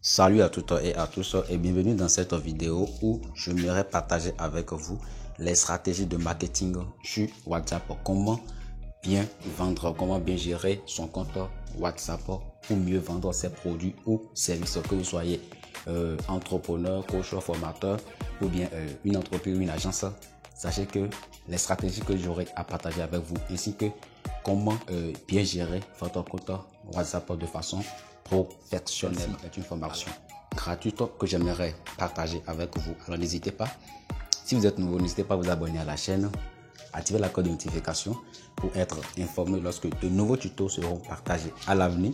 Salut à toutes et à tous et bienvenue dans cette vidéo où je m'aimerais partager avec vous les stratégies de marketing sur WhatsApp. Comment bien vendre, comment bien gérer son compte WhatsApp pour mieux vendre ses produits ou services, que vous soyez entrepreneur, coach, formateur ou bien une entreprise ou une agence. Sachez que les stratégies que j'aurai à partager avec vous ainsi que comment bien gérer votre compte WhatsApp de façon professionnelle est une formation gratuite que j'aimerais partager avec vous. Alors n'hésitez pas, si vous êtes nouveau, n'hésitez pas à vous abonner à la chaîne, activer la cloche de notification pour être informé lorsque de nouveaux tutos seront partagés à l'avenir.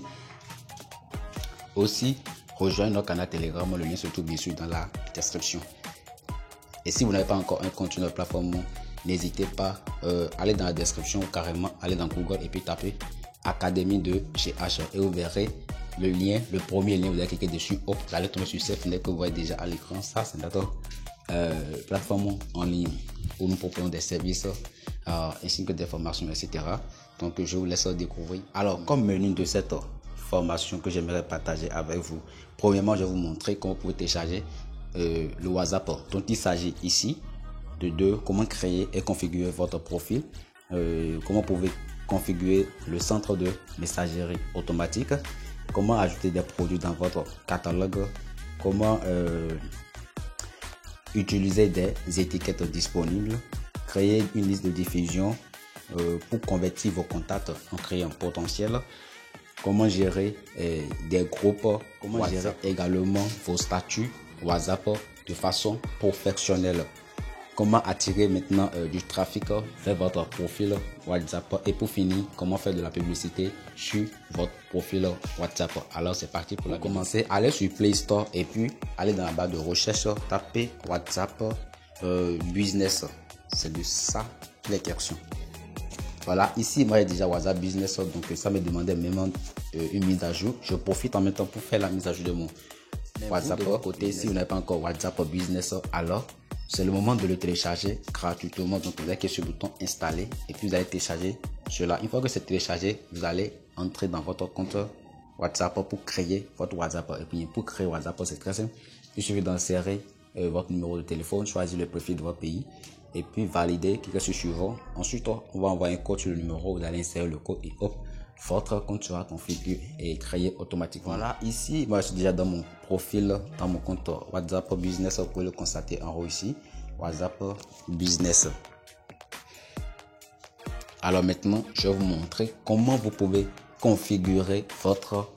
Aussi, rejoignez notre canal Telegram, le lien se trouve bien sûr dans la description. Et si vous n'avez pas encore un compte sur notre plateforme, n'hésitez pas à aller dans la description ou carrément aller dans Google et puis taper Académie de GH et vous verrez le lien, le premier lien, vous allez cliquer dessus, hop, vous allez tomber sur cette fenêtre que vous voyez déjà à l'écran. Ça, c'est notre plateforme en ligne où nous proposons des services ainsi que des formations, etc. Donc, je vous laisse découvrir. Alors, comme menu de cette formation que j'aimerais partager avec vous, premièrement, je vais vous montrer comment vous pouvez télécharger le WhatsApp dont il s'agit ici. De deux, comment créer et configurer votre profil, comment vous pouvez configurer le centre de messagerie automatique, comment ajouter des produits dans votre catalogue, comment utiliser des étiquettes disponibles, créer une liste de diffusion pour convertir vos contacts en clients potentiels, comment gérer des groupes, comment gérer également vos statuts WhatsApp de façon professionnelle. Comment attirer maintenant du trafic vers votre profil WhatsApp et pour finir, comment faire de la publicité sur votre profil WhatsApp. Alors c'est parti pour commencer. Allez sur Play Store et puis allez dans la barre de recherche, tapez WhatsApp Business. C'est de ça qu'il est question. Voilà, ici moi j'ai déjà WhatsApp Business, donc ça me demandait même une mise à jour. Je profite en même temps pour faire la mise à jour de mon WhatsApp. Côté, si vous n'avez pas encore WhatsApp Business, alors c'est le moment de le télécharger gratuitement. Donc vous allez cliquer sur le bouton installer et puis vous allez télécharger cela. Une fois que c'est téléchargé, vous allez entrer dans votre compte WhatsApp pour créer votre WhatsApp. Et puis pour créer WhatsApp, c'est très simple. Il suffit d'insérer votre numéro de téléphone, choisir le profil de votre pays et puis valider, cliquer sur suivant. Ensuite, on va envoyer un code sur le numéro. Vous allez insérer le code et hop, votre compte sera configuré et créé automatiquement. Voilà, ici, moi je suis déjà dans mon profil, dans mon compte WhatsApp Business. Vous pouvez le constater en haut ici, WhatsApp Business. Alors maintenant, je vais vous montrer comment vous pouvez configurer votre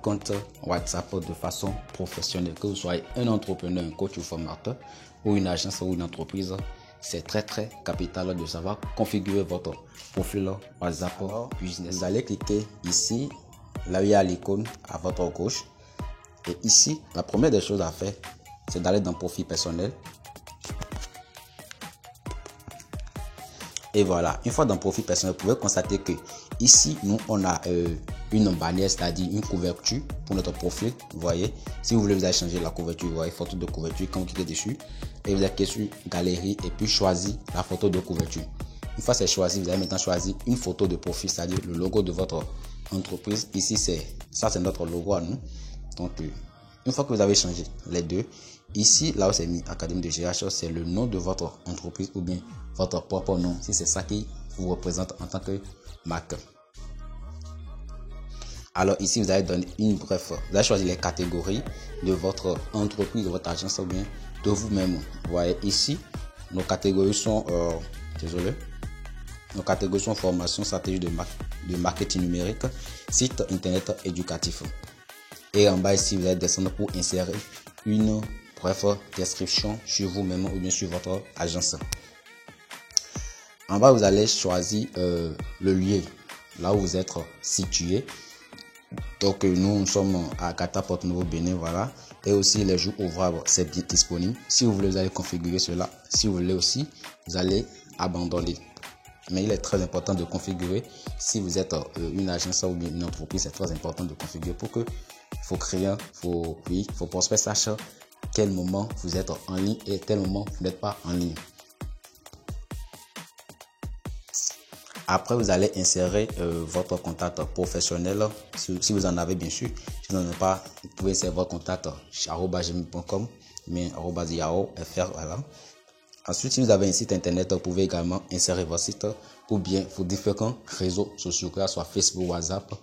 compte WhatsApp de façon professionnelle. Que vous soyez un entrepreneur, un coach ou formateur ou une agence ou une entreprise, c'est très capital de savoir configurer votre profil WhatsApp Business. Vous allez cliquer ici, là où il y a l'icône à votre gauche. Et ici, la première des choses à faire, c'est d'aller dans profil personnel. Et voilà, une fois dans profil personnel, vous pouvez constater que ici, nous, on a une bannière, c'est-à-dire une couverture pour notre profil. Vous voyez, si vous voulez, vous allez changer la couverture. Vous voyez, photo de couverture. Quand vous cliquez dessus, et vous allez cliquer sur galerie et puis choisir la photo de couverture. Une fois c'est choisi, vous allez maintenant choisir une photo de profil, c'est-à-dire le logo de votre entreprise. Ici, c'est notre logo à nous. Donc, une fois que vous avez changé les deux, ici, là où c'est mis Académie de GH, c'est le nom de votre entreprise ou bien votre propre nom, si c'est ça qui vous représente en tant que marque. Alors ici, vous allez donner une bref, vous allez choisir les catégories de votre entreprise, de votre agence ou bien de vous-même. Vous voyez ici, nos catégories sont, nos catégories sont formation, stratégie de marketing numérique, site internet éducatif. Et en bas ici, vous allez descendre pour insérer une bref description sur vous-même ou bien sur votre agence. En bas, vous allez choisir le lieu, là où vous êtes situé. Donc, nous sommes à Kata Porto-Novo, Bénin, voilà. Et aussi, les jours ouvrables, c'est bien disponible. Si vous voulez, vous allez configurer cela. Si vous voulez aussi, vous allez abandonner. Mais il est très important de configurer. Si vous êtes une agence ou une entreprise, c'est très important de configurer pour que vos clients, vos prospects sachent quel moment vous êtes en ligne et quel moment vous n'êtes pas en ligne. Après, vous allez insérer votre contact professionnel, si vous en avez bien sûr. non, pas, vous pouvez insérer votre contact @gmail.com, mais @yahoo fr, voilà. Ensuite, si vous avez un site internet, vous pouvez également insérer votre site ou bien vos différents réseaux sociaux, que ce soit Facebook, WhatsApp,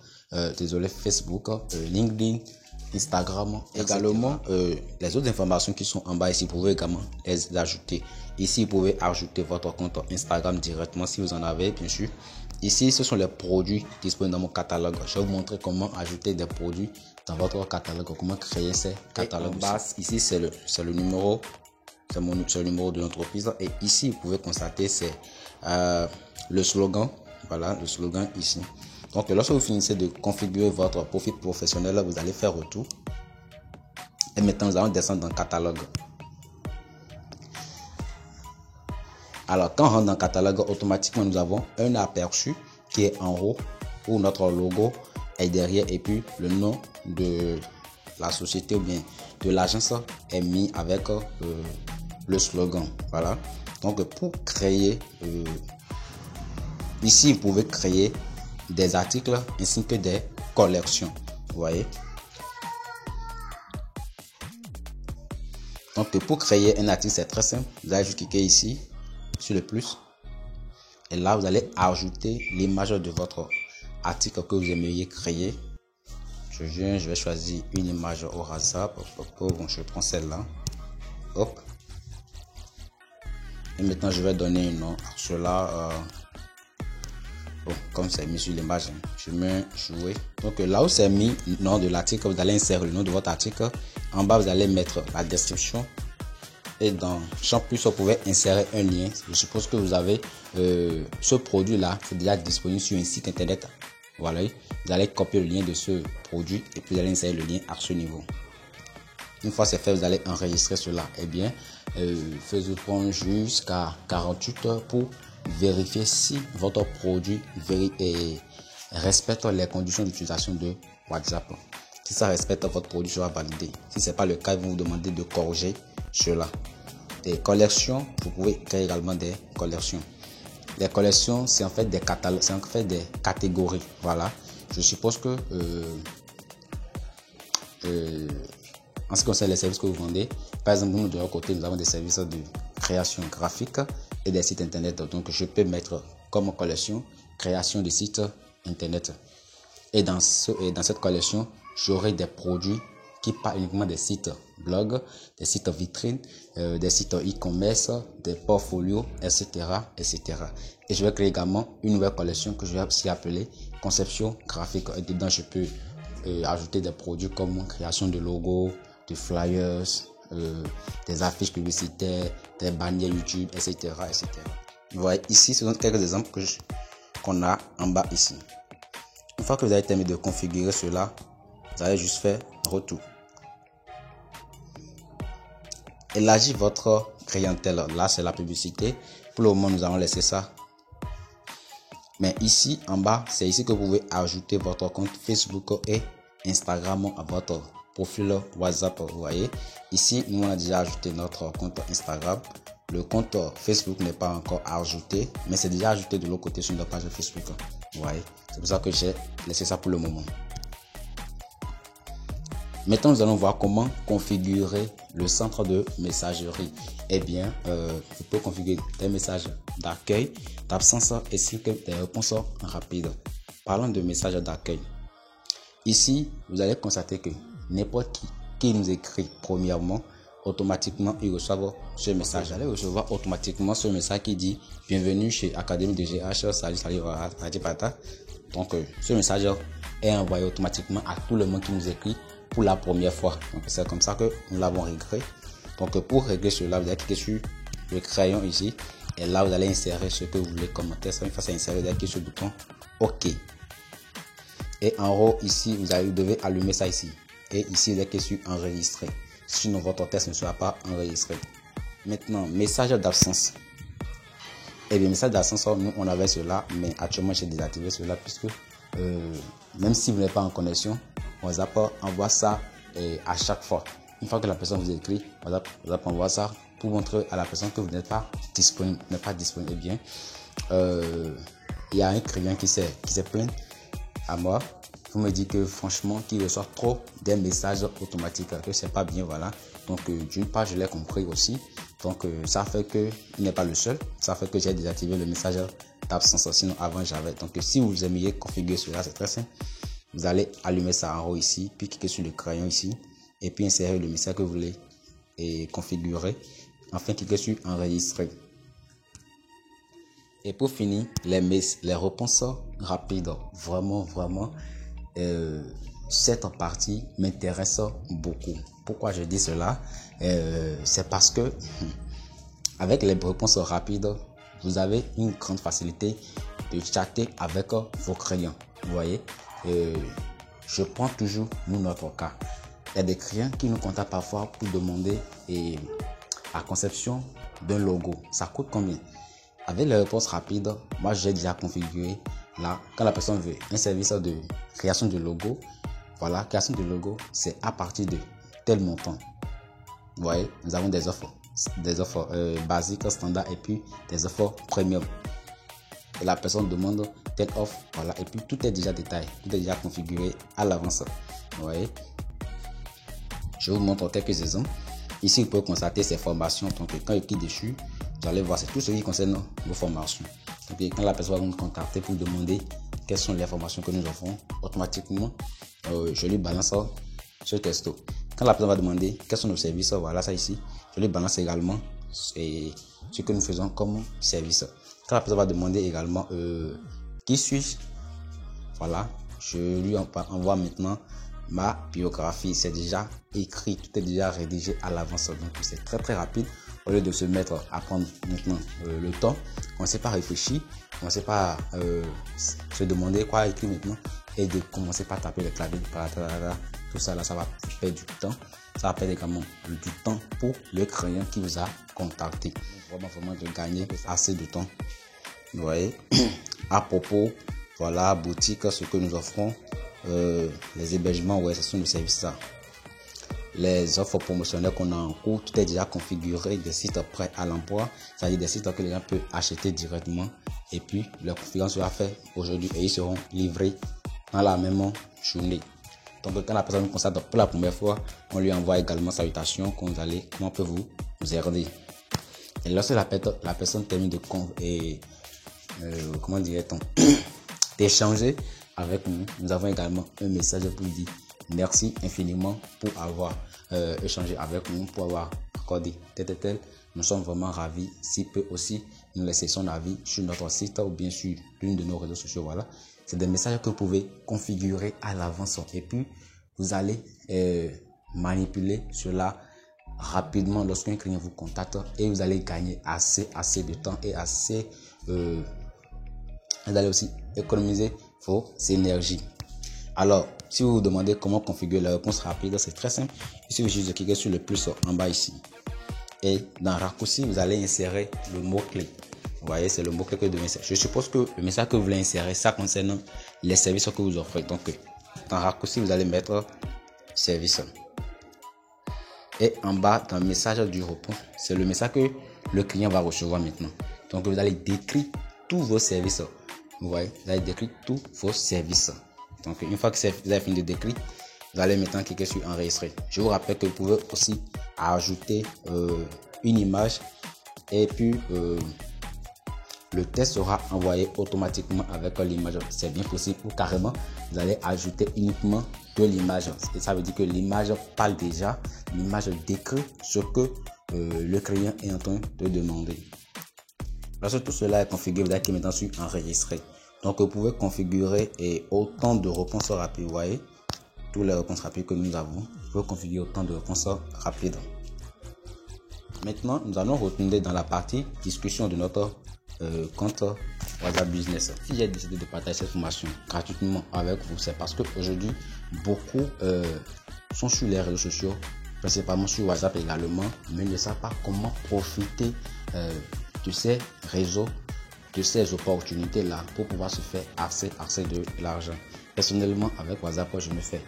Facebook, LinkedIn, Instagram. Également, les autres informations qui sont en bas ici, vous pouvez également les ajouter. Ici, vous pouvez ajouter votre compte Instagram directement si vous en avez, bien sûr. Ici, ce sont les produits disponibles dans mon catalogue. Je vais vous montrer comment ajouter des produits dans votre catalogue, comment créer ces catalogues. En bas, ici, c'est le numéro. C'est le numéro de l'entreprise. Et ici, vous pouvez constater, c'est le slogan. Voilà, le slogan ici. Donc, lorsque vous finissez de configurer votre profil professionnel, vous allez faire retour. Et maintenant, nous allons descendre dans le catalogue. Alors, quand on rentre dans le catalogue, automatiquement, nous avons un aperçu qui est en haut où notre logo est derrière et puis le nom de la société ou bien de l'agence est mis avec le slogan. Voilà. Donc, pour créer, ici, vous pouvez créer des articles ainsi que des collections. Vous voyez. Donc, pour créer un article, c'est très simple. Vous allez juste cliquer ici sur le plus. Et là, vous allez ajouter l'image de votre article que vous aimeriez créer. Je vais choisir une image au hasard. Bon, je prends celle-là. Hop. Et maintenant, je vais donner un nom à cela. Bon, comme c'est mis sur l'image, je mets jouer. Donc là où c'est mis le nom de l'article, vous allez insérer le nom de votre article. En bas, vous allez mettre la description. Et dans Champ plus, vous pouvez insérer un lien. Je suppose que vous avez ce produit-là, c'est déjà disponible sur un site internet. Voilà, vous allez copier le lien de ce produit et puis vous allez insérer le lien à ce niveau. Une fois c'est fait, vous allez enregistrer cela. Eh bien, faisons prendre jusqu'à 48 heures pour vérifier si votre produit respecte les conditions d'utilisation de WhatsApp. Si ça respecte votre produit, sera validé. Si ce n'est pas le cas, ils vont vous demander de corriger cela. Des collections, vous pouvez créer également des collections. Les collections, c'est en fait des catalogues, c'est en fait des catégories. Voilà. Je suppose que en ce qui concerne les services que vous vendez, par exemple, nous de notre côté, nous avons des services de création graphique et des sites internet. Donc, je peux mettre comme collection création de sites internet. Et dans cette collection, j'aurai des produits qui parlent uniquement des sites blog, des sites vitrines, des sites e-commerce, des portfolios, etc., etc. Et je vais créer également une nouvelle collection que je vais aussi appeler conception graphique. Et dedans, je peux ajouter des produits comme création de logos, de flyers, des affiches publicitaires, des bannières YouTube, etc., etc. Vous voyez ici, ce sont quelques exemples qu'on a en bas ici. Une fois que vous avez terminé de configurer cela, vous allez juste faire retour. Élargir votre clientèle. Là, c'est la publicité. Pour le moment, nous allons laisser ça. Mais ici, en bas, c'est ici que vous pouvez ajouter votre compte Facebook et Instagram à votre profil WhatsApp. Vous voyez, ici, nous, on a déjà ajouté notre compte Instagram. Le compte Facebook n'est pas encore ajouté, mais c'est déjà ajouté de l'autre côté sur notre page Facebook. Vous voyez, c'est pour ça que j'ai laissé ça pour le moment. Maintenant, nous allons voir comment configurer le centre de messagerie. Eh bien, vous pouvez configurer des messages d'accueil, d'absence ainsi que des réponses rapides. Parlons de messages d'accueil. Ici, vous allez constater que n'importe qui nous écrit premièrement, automatiquement, il reçoit ce message. Vous allez recevoir automatiquement ce message qui dit « Bienvenue chez Académie de GH, salut, Radipata ». Donc, ce message est envoyé automatiquement à tout le monde qui nous écrit pour la première fois. Donc, c'est comme ça que nous l'avons réglé. Donc, pour régler cela, vous allez cliquer sur le crayon ici. Et là, vous allez insérer ce que vous voulez commenter. Une fois c'est inséré, vous allez cliquer sur le bouton OK. Et en haut, ici, vous devez allumer ça ici. Et ici, vous allez cliquer sur enregistrer. Sinon, votre test ne sera pas enregistré. Maintenant, message d'absence. Et bien, message d'absence, nous, on avait cela. Mais actuellement, j'ai désactivé cela puisque même si vous n'êtes pas en connexion, WhatsApp envoie ça à chaque fois. Une fois que la personne vous écrit, WhatsApp envoie ça pour montrer à la personne que vous n'êtes pas disponible. Eh bien, il y a un client qui s'est plaint à moi vous me dites que franchement, qu'il reçoit trop des messages automatiques, que c'est pas bien, voilà. Donc, d'une part, je l'ai compris aussi. Donc, ça fait que il n'est pas le seul. Ça fait que j'ai désactivé le message d'absence. Sinon, avant, j'avais. Donc, si vous aimiez configurer cela, c'est très simple. Vous allez allumer ça en haut ici, puis cliquer sur le crayon ici, et puis insérer le message que vous voulez et configurer. Enfin, cliquez sur enregistrer. Et pour finir, les réponses rapides. Vraiment, cette partie m'intéresse beaucoup. Pourquoi je dis cela? C'est parce que avec les réponses rapides, vous avez une grande facilité de chatter avec vos clients. Vous voyez, je prends toujours notre cas. Il y a des clients qui nous contactent parfois pour demander la conception d'un logo. Ça coûte combien? Avec les réponses rapides, moi j'ai déjà configuré là, quand la personne veut un service de création de logo, voilà, création de logo, c'est à partir de tel montant. Vous voyez, nous avons des offres basiques, standard et puis des offres premium. Et la personne demande telle offre, voilà, et puis tout est déjà détaillé, tout est déjà configuré à l'avance. Vous voyez, je vous montre quelques exemples. Ici, vous pouvez constater ces formations. Donc, quand il clique dessus, vous allez voir, c'est tout ce qui concerne vos formations. Donc, quand la personne va vous contacter pour demander quelles sont les formations que nous offrons, automatiquement, je lui balance ce texto. Quand la personne va demander quels sont nos services, voilà ça ici, je lui balance également ce que nous faisons comme service. Quand la personne va demander également qui suis-je, voilà, je lui envoie maintenant ma biographie. C'est déjà écrit, tout est déjà rédigé à l'avance, donc c'est très rapide. Au lieu de se mettre à prendre maintenant le temps, commencez par réfléchir, commencez par se demander quoi écrire maintenant et de commencer par taper le clavier, tout ça là, ça va perdre du temps, ça va perdre également du temps pour le client qui vous a contacté. Vraiment de gagner assez de temps. Vous voyez, à propos, voilà, boutique, ce que nous offrons, les hébergements, ouais, ce sont nos services là. Les offres promotionnelles qu'on a en cours, tout est déjà configuré, des sites prêts à l'emploi, c'est-à-dire des sites que les gens peuvent acheter directement et puis leur configuration sera faite aujourd'hui et ils seront livrés dans la même journée. Donc quand la personne nous constate pour la première fois, on lui envoie également salutations, comment on peut vous aider. Et lorsque la personne termine de comment dirait-on d'échanger avec nous, nous avons également un message pour lui dire merci infiniment pour avoir échangé avec nous, pour avoir accordé tel. Nous sommes vraiment ravis. S'il peut aussi nous laisser son avis sur notre site ou bien sur l'une de nos réseaux sociaux. Voilà, c'est des messages que vous pouvez configurer à l'avance et puis vous allez manipuler cela rapidement lorsqu'un client vous contacte et vous allez gagner assez de temps et vous allez aussi économiser vos énergies. Alors, si vous vous demandez comment configurer la réponse rapide, c'est très simple. Il suffit juste de cliquer sur le plus en bas ici. Et dans raccourci, vous allez insérer le mot-clé. Vous voyez, c'est le mot-clé que vous devez insérer. Je suppose que le message que vous voulez insérer, ça concerne les services que vous offrez. Donc, dans raccourci, vous allez mettre service. Et en bas, dans le message du réponse, c'est le message que le client va recevoir maintenant. Donc, vous allez décrire tous vos services. Vous voyez, vous allez décrire tous vos services. Donc, une fois que vous avez fini de décrire, vous allez maintenant cliquer sur enregistrer. Je vous rappelle que vous pouvez aussi ajouter une image et puis le test sera envoyé automatiquement avec l'image. C'est bien possible ou carrément, vous allez ajouter uniquement de l'image. Et ça veut dire que l'image parle déjà, l'image décrit ce que le client est en train de demander. Lorsque tout cela est configuré, vous allez cliquer maintenant sur enregistrer. Donc, vous pouvez configurer autant de réponses rapides. Vous voyez, toutes les réponses rapides que nous avons, vous pouvez configurer autant de réponses rapides. Maintenant, nous allons retourner dans la partie discussion de notre compte WhatsApp Business. Si j'ai décidé de partager cette formation gratuitement avec vous, c'est parce qu'aujourd'hui, beaucoup sont sur les réseaux sociaux, principalement sur WhatsApp également, mais ne savent pas comment profiter de ces réseaux, de ces opportunités-là pour pouvoir se faire assez de l'argent. Personnellement, avec WhatsApp, je me fais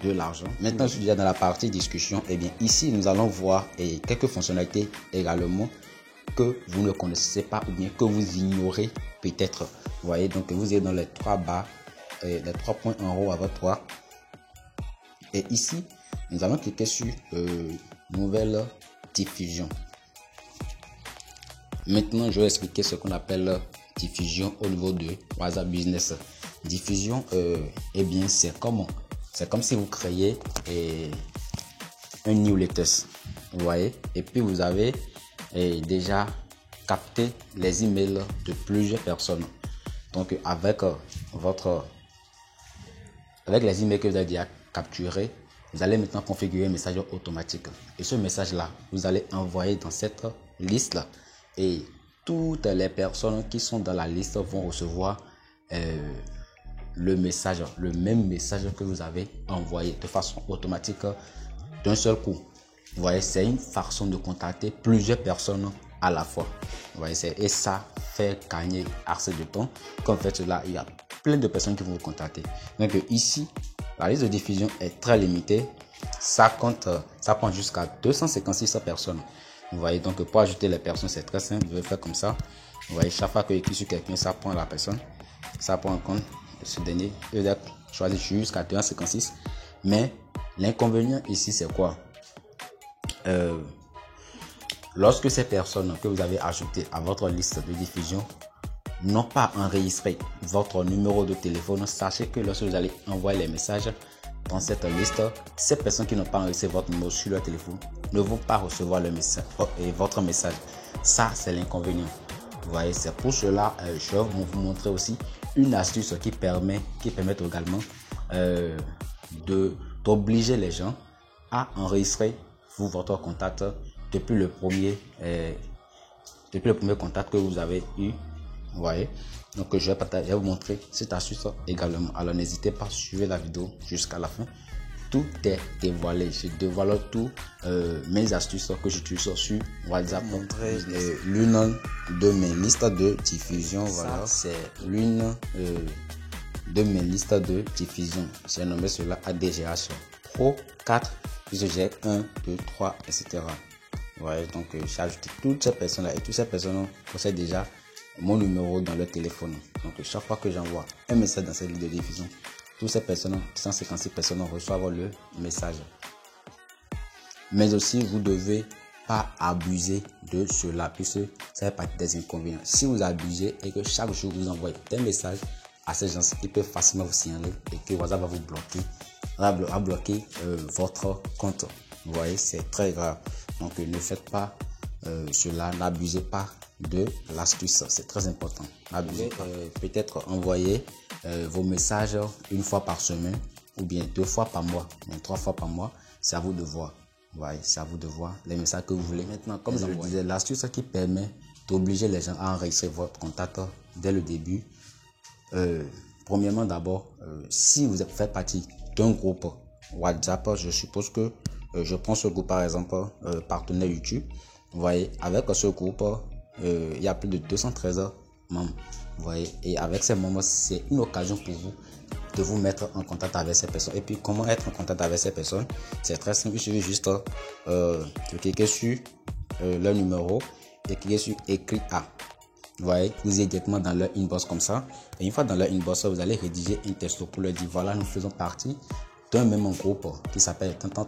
de l'argent. Maintenant, je suis déjà dans la partie discussion. Et bien, ici, nous allons voir quelques fonctionnalités également que vous ne connaissez pas ou bien que vous ignorez peut-être. Vous voyez, donc vous êtes dans les trois barres les 3 points en haut à votre droite. Et ici, nous allons cliquer sur nouvelle diffusion. Maintenant, je vais expliquer ce qu'on appelle diffusion au niveau de WhatsApp Business. Diffusion, eh bien, c'est comme si vous créez un newsletter, vous voyez, et puis vous avez déjà capté les emails de plusieurs personnes. Donc, avec les emails que vous avez déjà capturés, vous allez maintenant configurer un message automatique. Et ce message-là, vous allez envoyer dans cette liste-là. Et toutes les personnes qui sont dans la liste vont recevoir le même message que vous avez envoyé de façon automatique d'un seul coup. Vous voyez, c'est une façon de contacter plusieurs personnes à la fois. Vous voyez, et ça fait gagner assez de temps. Comme fait cela, il y a plein de personnes qui vont vous contacter. Donc ici, la liste de diffusion est très limitée. Ça prend jusqu'à 256 personnes. Vous voyez, donc pour ajouter les personnes, c'est très simple. Vous vais faire comme ça. Vous voyez, chaque fois que je clique sur quelqu'un, ça prend la personne. Ça prend en compte ce dernier. Je vais choisir jusqu'à 256. Mais l'inconvénient ici, c'est quoi? Lorsque ces personnes que vous avez ajoutées à votre liste de diffusion n'ont pas enregistré votre numéro de téléphone, sachez que lorsque vous allez envoyer les messages dans cette liste, ces personnes qui n'ont pas enregistré votre numéro sur leur téléphone ne vont pas recevoir le message et votre message. Ça, c'est l'inconvénient. Vous voyez, c'est pour cela je vais vous montrer aussi une astuce qui permet également d'obliger les gens à enregistrer votre contact depuis le premier contact que vous avez eu. Vous voyez, donc je vais vous montrer cette astuce également. Alors n'hésitez pas à suivre la vidéo jusqu'à la fin. Tout est dévoilé. Je dévoile tout mes astuces que j'utilise sur WhatsApp. Montrer l'une de mes listes de diffusion. Voilà, c'est l'une de mes listes de diffusion. J'ai nommé cela ADGH Pro 4, puisque j'ai 1, 2, 3, etc. Ouais, donc j'ai ajouté toutes ces personnes-là et toutes ces personnes possèdent déjà mon numéro dans leur téléphone. Donc chaque fois que j'envoie un message dans cette liste de diffusion, toutes ces personnes, 156 personnes reçoivent le message. Mais aussi, vous ne devez pas abuser de cela, puisque ça fait partie des inconvénients. Si vous abusez et que chaque jour vous envoyez des messages à ces gens, ils peuvent facilement vous signaler et que WhatsApp va vous bloquer, votre compte. Vous voyez, c'est très grave. Donc ne faites pas cela, n'abusez pas de l'astuce, c'est très important. Peut-être envoyer vos messages une fois par semaine ou bien 2 fois par mois, bien 3 fois par mois. C'est à vous de voir. Ouais, c'est à vous de voir les messages que vous voulez. Maintenant, comme je le disais, l'astuce qui permet d'obliger les gens à enregistrer votre contact dès le début. Premièrement, d'abord, si vous faites partie d'un groupe WhatsApp, je suppose que je prends ce groupe par exemple, partenaire YouTube. Vous voyez, avec ce groupe, il y a plus de 213 membres. Vous voyez, et avec ces membres, c'est une occasion pour vous de vous mettre en contact avec ces personnes. Et puis, comment être en contact avec ces personnes? C'est très simple. Il suffit juste de cliquer sur leur numéro et cliquer sur écrit A. Vous voyez, vous êtes directement dans leur inbox comme ça. Et une fois dans leur inbox, vous allez rédiger un texte pour leur dire voilà, nous faisons partie d'un même groupe qui s'appelle tant.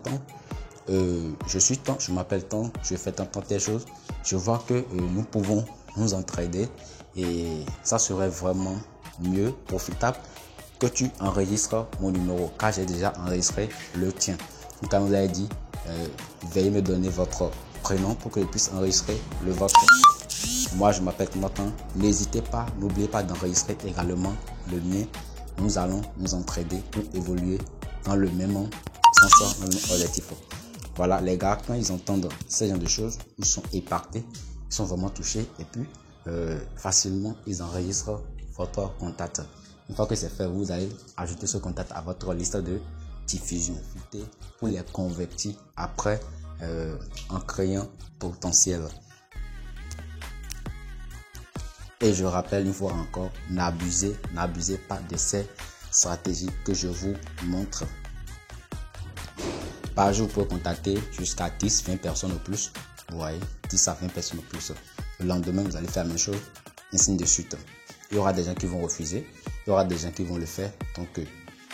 Je suis tant, je m'appelle tant, je fais tant telle chose. Je vois que nous pouvons nous entraider et ça serait vraiment mieux, profitable que tu enregistres mon numéro car j'ai déjà enregistré le tien. Donc, quand vous avez dit, veuillez me donner votre prénom pour que je puisse enregistrer le vôtre. Moi, je m'appelle Nathan. N'hésitez pas, n'oubliez pas d'enregistrer également le mien. Nous allons nous entraider pour évoluer dans le même sens, dans le même objectif. Voilà, les gars, quand ils entendent ce genre de choses, ils sont épargnés, ils sont vraiment touchés et puis facilement, ils enregistrent votre contact. Une fois que c'est fait, vous allez ajouter ce contact à votre liste de diffusion pour les convertir après en client potentiel. Et je rappelle une fois encore, n'abusez pas de ces stratégies que je vous montre. Par jour, vous pouvez contacter jusqu'à 10-20 personnes ou plus. Vous voyez, 10 à 20 personnes ou plus. Le lendemain, vous allez faire la même chose, ainsi de suite. Il y aura des gens qui vont refuser, il y aura des gens qui vont le faire. Donc,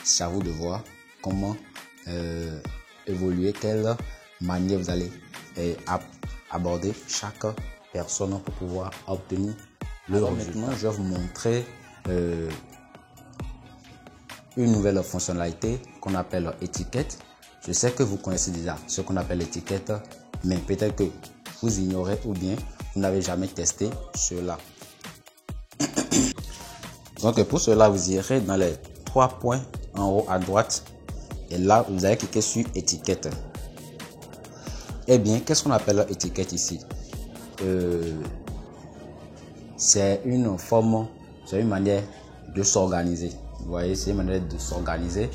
c'est à vous de voir comment évoluer, quelle manière vous allez aborder chaque personne pour pouvoir obtenir le résultat. Maintenant, je vais vous montrer une nouvelle fonctionnalité qu'on appelle étiquette. Je sais que vous connaissez déjà ce qu'on appelle étiquette, mais peut-être que vous ignorez ou bien vous n'avez jamais testé cela. Donc pour cela, vous irez dans les 3 points en haut à droite et là, vous allez cliquer sur étiquette. Eh bien, qu'est-ce qu'on appelle étiquette ici? C'est une forme, c'est une manière de s'organiser. Vous voyez, c'est une manière de s'organiser.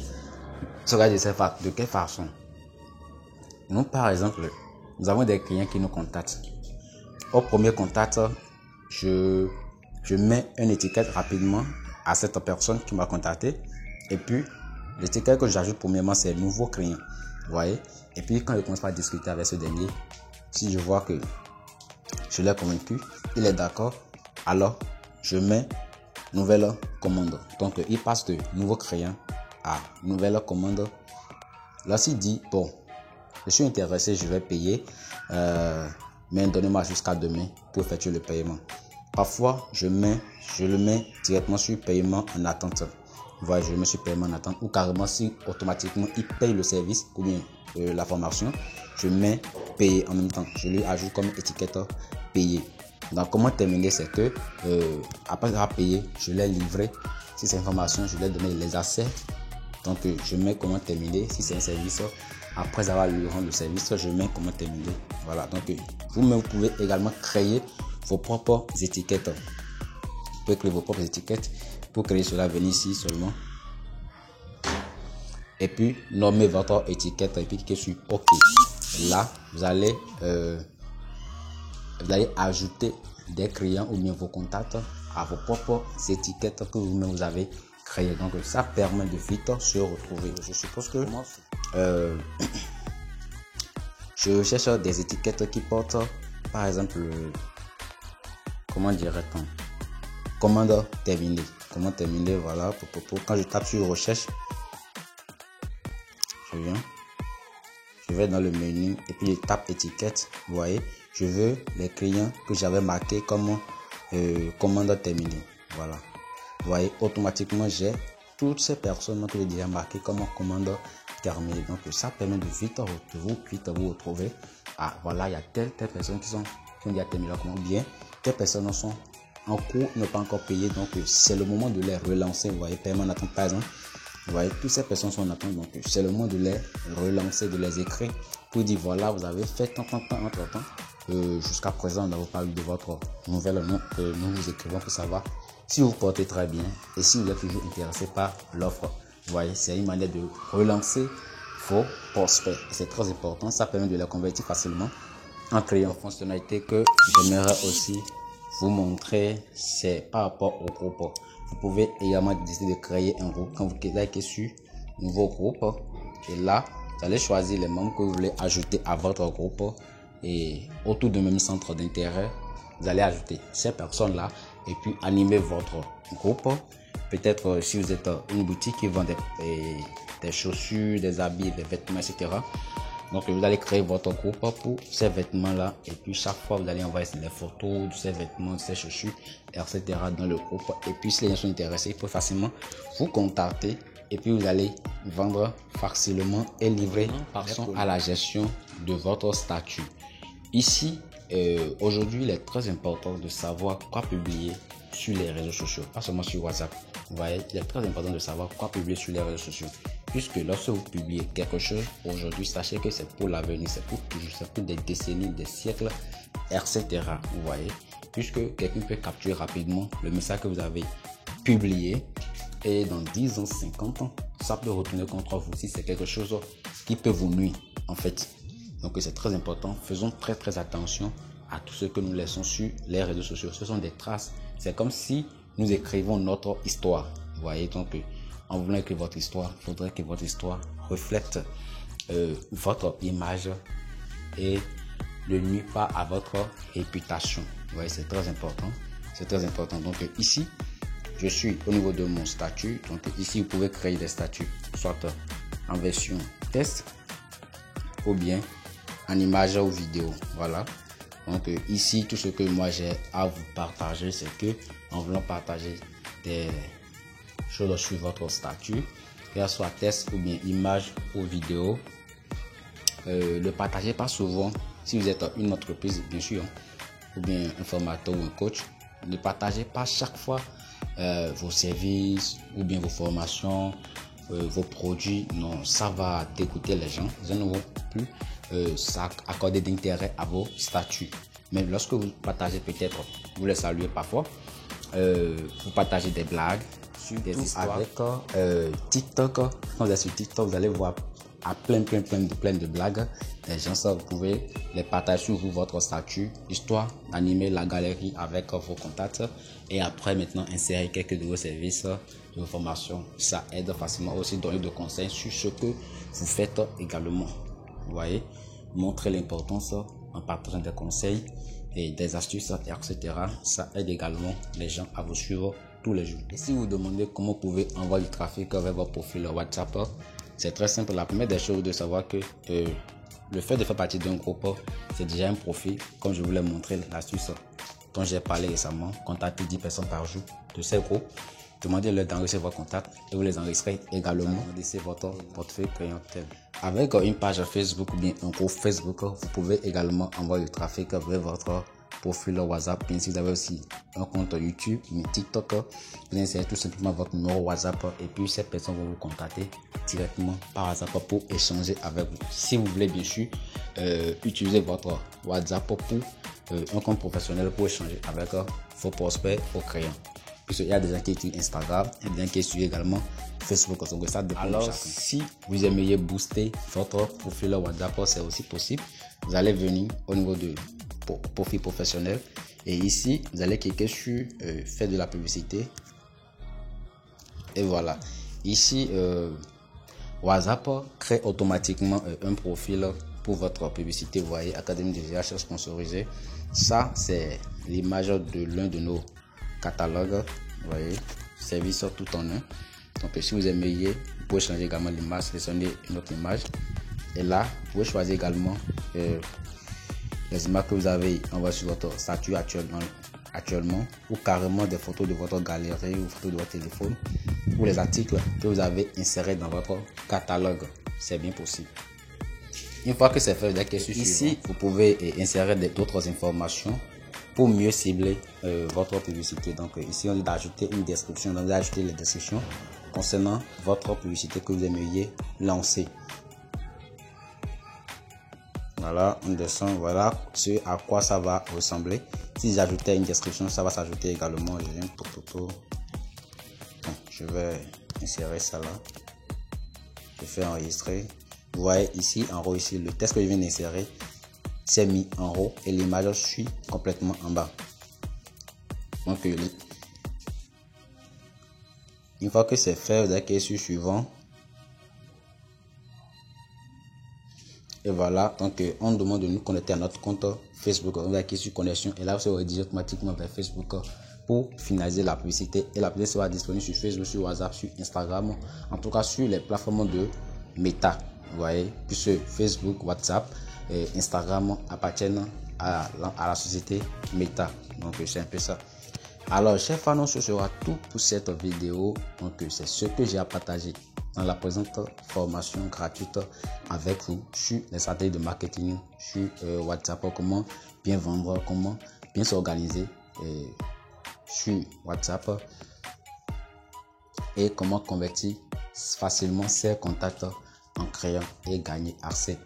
De quelle façon? Nous, par exemple, nous avons des clients qui nous contactent. Au premier contact, je mets une étiquette rapidement à cette personne qui m'a contacté. Et puis, l'étiquette que j'ajoute premièrement, c'est nouveau client. Vous voyez? Et puis, quand je commence à discuter avec ce dernier, si je vois que je l'ai convaincu, il est d'accord, alors je mets nouvelle commande. Donc, il passe de nouveau client à nouvelle commande. Là, s'il dit, bon, je suis intéressé, je vais payer, mais donnez-moi jusqu'à demain pour effectuer le paiement. Parfois, je le mets directement sur paiement en attente. Voilà, je le mets sur paiement en attente ou carrément si automatiquement il paye le service ou bien la formation, je mets payer en même temps. Je lui ajoute comme étiquette payer. Donc, comment terminer, c'est que après avoir payé, je l'ai livré. Si c'est une formation, je lui ai donné les accès. Donc, je mets comment terminer. Si c'est un service, après avoir lui rendu le service, je mets comment terminer. Voilà. Donc, vous-même, vous pouvez également créer vos propres étiquettes. Vous pouvez créer vos propres étiquettes. Pour créer cela, venez ici seulement. Et puis, nommez votre étiquette et puis cliquez sur OK. Là, vous allez ajouter des clients ou bien vos contacts à vos propres étiquettes que vous-même vous avez créées. Donc, ça permet de vite se retrouver. Je suppose que je cherche des étiquettes qui portent, par exemple, comment dirait-on, commande terminée. Comment terminer, voilà. Quand je tape sur recherche, je vais dans le menu et puis je tape étiquette. Vous voyez, je veux les clients que j'avais marqué comme commande terminée. Voilà. Vous voyez, automatiquement, j'ai toutes ces personnes que j'ai déjà marquées comme commande terminée. Donc, ça permet de vite vous retrouver. Ah, voilà, il y a telle personne qui ont déjà terminé la commande. Bien, telles personnes sont en cours, ne pas encore payé, donc c'est le moment de les relancer. Vous voyez, paiement en attente par exemple. Vous voyez, toutes ces personnes sont en attente, donc c'est le moment de les relancer, de les écrire pour dire voilà, vous avez fait tant entre temps. Jusqu'à présent, on n'a pas eu de votre nouvelle nom. Nous vous écrivons pour savoir si vous portez très bien et si vous êtes toujours intéressé par l'offre. Vous voyez, c'est une manière de relancer vos prospects. C'est très important, ça permet de les convertir facilement en créant une fonctionnalité que j'aimerais aussi vous montrer, c'est par rapport au groupe. Vous pouvez également décider de créer un groupe. Quand vous cliquez sur nouveau groupe, et là, vous allez choisir les membres que vous voulez ajouter à votre groupe et autour du même centre d'intérêt, vous allez ajouter ces personnes-là et puis animer votre groupe. Peut-être si vous êtes une boutique qui vend des chaussures, des habits, des vêtements, etc. Donc, vous allez créer votre groupe pour ces vêtements-là. Et puis, chaque fois, vous allez envoyer les photos de ces vêtements, de ces chaussures, etc. dans le groupe. Et puis, si les gens sont intéressés, ils peuvent facilement vous contacter. Et puis, vous allez vendre facilement et livrer. Passons à la gestion de votre statut. Ici, aujourd'hui, il est très important de savoir quoi publier sur les réseaux sociaux, pas seulement sur WhatsApp. Vous voyez, il est très important de savoir quoi publier sur les réseaux sociaux. Puisque lorsque vous publiez quelque chose aujourd'hui, sachez que c'est pour l'avenir, c'est pour toujours, c'est pour des décennies, des siècles, etc. Vous voyez, puisque quelqu'un peut capturer rapidement le message que vous avez publié et dans 10 ans, 50 ans, ça peut retourner contre vous si c'est quelque chose qui peut vous nuire en fait. Donc c'est très important, faisons très attention à tout ce que nous laissons sur les réseaux sociaux. Ce sont des traces, c'est comme si nous écrivons notre histoire. Vous voyez, donc en voulant écrire votre histoire, il faudrait que votre histoire reflète votre image et ne nuit pas à votre réputation. Vous voyez, c'est très important. C'est très important. Donc ici, je suis au niveau de mon statut. Donc ici, vous pouvez créer des statuts, soit en version test ou bien en image ou vidéo. Voilà. Donc ici, tout ce que moi j'ai à vous partager, c'est que en voulant partager des choses sur votre statut, que ce soit test ou bien image ou vidéo, ne partagez pas souvent. Si vous êtes une entreprise, bien sûr, ou bien un formateur ou un coach, ne partagez pas chaque fois vos services ou bien vos formations, vos produits. Non, ça va dégoûter les gens. Ils ne vont plus accorder d'intérêt à vos statuts. Mais lorsque vous partagez, peut-être, vous les saluez parfois, vous partagez des blagues, des histoires avec TikTok. Quand vous êtes sur TikTok, vous allez voir à plein de blagues. Les gens, ça, vous pouvez les partager sur votre statut, histoire d'animer la galerie avec vos contacts. Et après, maintenant, insérer quelques de vos services, de vos formations. Ça aide facilement aussi, donner des conseils sur ce que vous faites également. Vous voyez, montrer l'importance en partageant des conseils et des astuces, etc. Ça aide également les gens à vous suivre tous les jours. Et si vous demandez comment vous pouvez envoyer du trafic avec votre profil WhatsApp, c'est très simple. La première des choses de savoir que le fait de faire partie d'un groupe, c'est déjà un profil. Comme je vous l'ai montré l'astuce dont j'ai parlé récemment, contactez 10 personnes par jour de ces groupes. Demandez-leur d'enregistrer vos contacts et vous les enregistrez également. Laissez votre portefeuille clientèle. Avec une page Facebook ou bien un groupe Facebook, vous pouvez également envoyer du trafic avec votre profil WhatsApp. Bien si vous avez aussi un compte YouTube, une TikTok, vous insérez tout simplement votre numéro WhatsApp et puis ces personnes vont vous contacter directement par WhatsApp pour échanger avec vous. Si vous voulez bien sûr utiliser votre WhatsApp pour un compte professionnel pour échanger avec vos prospects, vos clients. Puisqu'il y a des gens qui utilisent Instagram et des gens qui utilisent également Facebook. Donc ça dépend de chacun. Si vous aimeriez booster votre profil WhatsApp, c'est aussi possible. Vous allez venir au niveau de profil professionnel et ici vous allez cliquer sur faire de la publicité et voilà. Ici WhatsApp crée automatiquement un profil pour votre publicité. Vous voyez, Académie de GH sponsorisée. Ça c'est l'image de l'un de nos catalogue, vous voyez, service tout en un. Donc si vous aimeriez, vous pouvez changer également l'image, sélectionner une autre image et là vous pouvez choisir également les images que vous avez envoyées sur votre statut actuellement ou carrément des photos de votre galerie ou photos de votre téléphone ou les articles que vous avez insérés dans votre catalogue. C'est bien possible. Une fois que c'est fait, ici vous pouvez insérer d'autres informations pour mieux cibler votre publicité. Donc ici on dit d'ajouter une description. Donc vous ajoutez les descriptions concernant votre publicité que vous aimeriez lancer. Voilà, on descend, voilà ce à quoi ça va ressembler. Si j'ajoutais une description, ça va s'ajouter également. Bon, je vais insérer ça là. Je fais enregistrer. Vous voyez ici en haut, ici le texte que je viens d'insérer c'est mis en haut et l'image suit complètement en bas. Donc une fois que c'est fait, vous allez cliquer sur suivant et voilà. Donc on demande de nous connecter à notre compte Facebook. On va cliquer sur connexion et là vous serez redirigé automatiquement vers Facebook pour finaliser la publicité. Et la publicité sera disponible sur Facebook, sur WhatsApp, sur Instagram, en tout cas sur les plateformes de Meta. Vous voyez, puisque Facebook, WhatsApp et Instagram appartiennent à la société Meta. Donc c'est un peu ça. Alors chers fans, ce sera tout pour cette vidéo. Donc c'est ce que j'ai à partager dans la présente formation gratuite avec vous sur les stratégies de marketing sur WhatsApp. Comment bien vendre, comment bien s'organiser sur WhatsApp et comment convertir facilement ses contacts en créant et gagner assez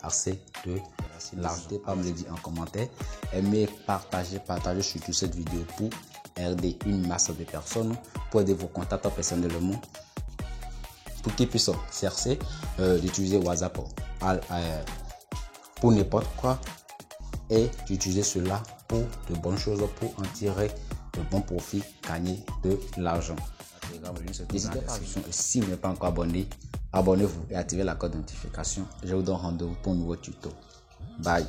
de l'argent. N'hésitez pas à me le dire en commentaire. Aimez, partagez surtout cette vidéo pour aider une masse de personnes, pour aider vos contacts personnellement, pour qu'ils puissent chercher d'utiliser WhatsApp pour n'importe quoi et d'utiliser cela pour de bonnes choses, pour en tirer de bons profits, gagner de l'argent. N'hésitez pas, si vous n'êtes pas encore abonné, abonnez-vous et activez la cloche de notification. Je vous donne rendez-vous pour un nouveau tuto. Bye.